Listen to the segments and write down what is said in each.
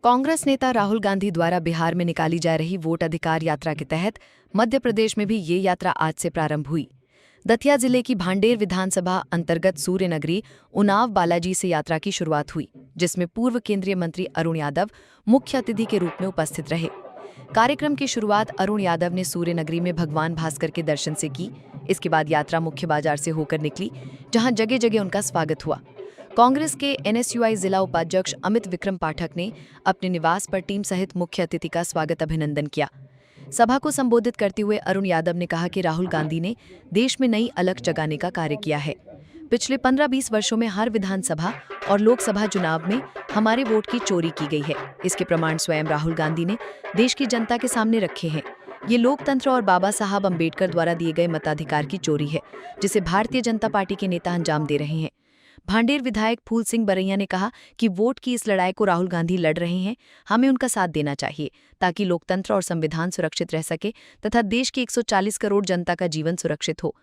कांग्रेस नेता राहुल गांधी द्वारा बिहार में निकाली जा रही वोट अधिकार यात्रा के तहत मध्य प्रदेश में भी ये यात्रा आज से प्रारंभ हुई। दतिया जिले की भांडेर विधानसभा अंतर्गत सूर्यनगरी उनाव बालाजी से यात्रा की शुरुआत हुई, जिसमें पूर्व केंद्रीय मंत्री अरुण यादव मुख्य अतिथि के रूप में उपस्थित रहे। कार्यक्रम की शुरुआत अरुण यादव ने सूर्यनगरी में भगवान भास्कर के दर्शन से की। इसके बाद यात्रा मुख्य बाजार से होकर निकली, जहां जगह जगह उनका स्वागत हुआ। कांग्रेस के एनएसयूआई जिला उपाध्यक्ष अमित विक्रम पाठक ने अपने निवास पर टीम सहित मुख्य अतिथि का स्वागत अभिनंदन किया। सभा को संबोधित करते हुए अरुण यादव ने कहा कि राहुल गांधी ने देश में नई अलख जगाने का कार्य किया है। पिछले 15-20 वर्षों में हर विधानसभा और लोकसभा चुनाव में हमारे वोट की चोरी की गई है। इसके प्रमाण स्वयं राहुल गांधी ने देश की जनता के सामने रखे हैं। ये लोकतंत्र और बाबा साहब अम्बेडकर द्वारा दिए गए मताधिकार की चोरी है, जिसे भारतीय जनता पार्टी के नेता अंजाम दे रहे हैं। भांडेर विधायक फूल सिंह बरैया ने कहा कि वोट की इस लड़ाई को राहुल गांधी लड़ रहे हैं, हमें उनका साथ देना चाहिए ताकि लोकतंत्र और संविधान सुरक्षित रह सके तथा देश की 140 करोड़ जनता का जीवन सुरक्षित हो।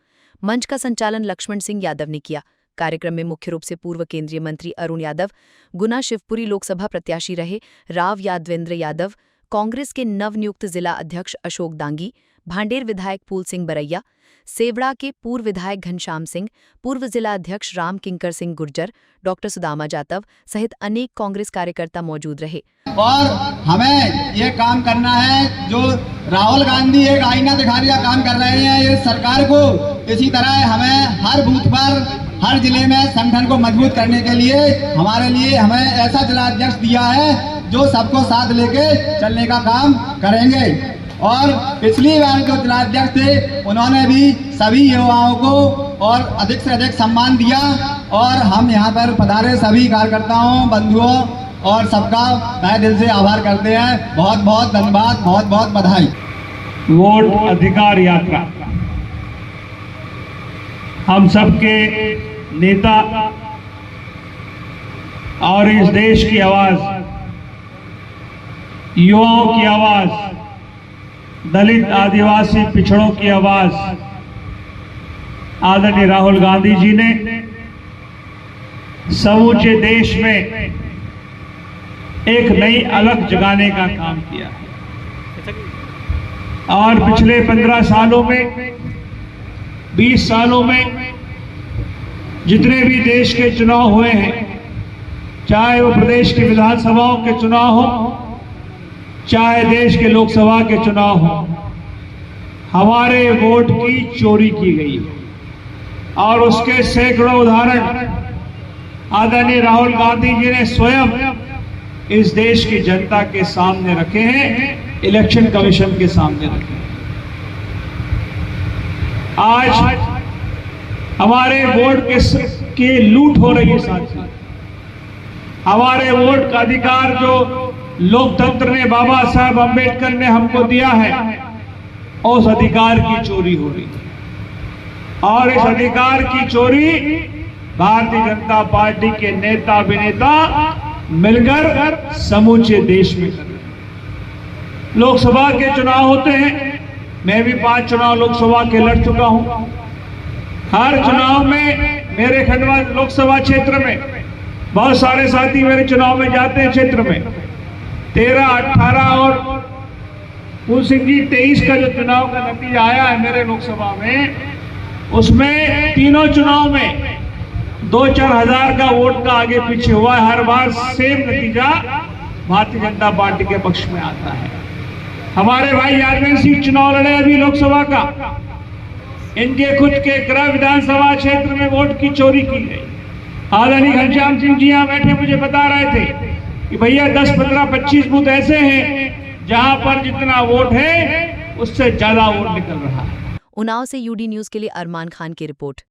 मंच का संचालन लक्ष्मण सिंह यादव ने किया। कार्यक्रम में मुख्य रूप से पूर्व केंद्रीय मंत्री अरुण यादव, गुना शिवपुरी लोकसभा प्रत्याशी रहे राव यादवेंद्र यादव, कांग्रेस के नवनियुक्त जिला अध्यक्ष अशोक दांगी, भांडेर विधायक फूल सिंह बरैया, सेवड़ा के पूर्व विधायक घनश्याम सिंह, पूर्व जिला अध्यक्ष राम किंकर सिंह गुर्जर, डॉक्टर सुदामा जाटव सहित अनेक कांग्रेस कार्यकर्ता मौजूद रहे। और हमें ये काम करना है जो राहुल गांधी एक आईना दिखाने का काम कर रहे हैं ये सरकार को, इसी तरह हमें हर बूथ पर हर जिले में संगठन को मजबूत करने के लिए हमें ऐसा जिला अध्यक्ष दिया है जो सबको साथ लेके चलने का काम करेंगे। और पिछली बार जो जिला अध्यक्ष थे उन्होंने भी सभी युवाओं को और अधिक से अधिक सम्मान दिया और हम यहाँ पर पधारे सभी कार्यकर्ताओं, बंधुओं और सबका तहे दिल से आभार करते हैं। बहुत बहुत धन्यवाद, बहुत बहुत बधाई। वोट अधिकार यात्रा हम सबके नेता और इस देश की आवाज, युवाओं की आवाज, दलित आदिवासी पिछड़ों की आवाज आदरणीय राहुल गांधी जी ने समूचे देश में एक नई अलख जगाने का काम किया और पिछले 15 सालों में 20 सालों में जितने भी देश के चुनाव हुए हैं, चाहे वो प्रदेश की विधानसभाओं के चुनाव हो, चाहे देश के लोकसभा के चुनाव हो, हमारे वोट की चोरी की गई और उसके सैकड़ों उदाहरण आदरणीय राहुल गांधी जी ने स्वयं इस देश की जनता के सामने रखे हैं, इलेक्शन कमीशन के सामने रखे हैं। आज हमारे वोट के लूट हो रही है। साथ हमारे वोट का अधिकार जो लोकतंत्र ने बाबा साहब अम्बेडकर ने हमको दिया है, उस अधिकार की चोरी हो रही है और इस अधिकार की चोरी भारतीय जनता पार्टी के नेता अभिनेता मिलकर समूचे देश में कर रहे हैं। लोकसभा के चुनाव होते हैं, मैं भी 5 चुनाव लोकसभा के लड़ चुका हूं। हर चुनाव में मेरे खंडवा लोकसभा क्षेत्र में बहुत सारे साथी मेरे चुनाव में जाते हैं। क्षेत्र में 13, 18 और फूल सिंह जी 23 का जो चुनाव का नतीजा आया है मेरे लोकसभा में, उसमें तीनों चुनाव में 2-4 हजार का वोट का आगे पीछे हुआ है। हर बार सेम नतीजा भारतीय जनता पार्टी के पक्ष में आता है। हमारे भाई यादवेंद्र सिंह चुनाव लड़े अभी लोकसभा का, इनके खुद के गृह विधानसभा क्षेत्र में वोट की चोरी की गई। आदरणीय घनश्याम सिंह जी यहाँ बैठे मुझे बता रहे थे कि भैया 10, 15, 25 बूथ ऐसे हैं जहां पर जितना वोट है उससे ज्यादा वोट निकल रहा है। उनाव से यूडी न्यूज के लिए अरमान खान की रिपोर्ट।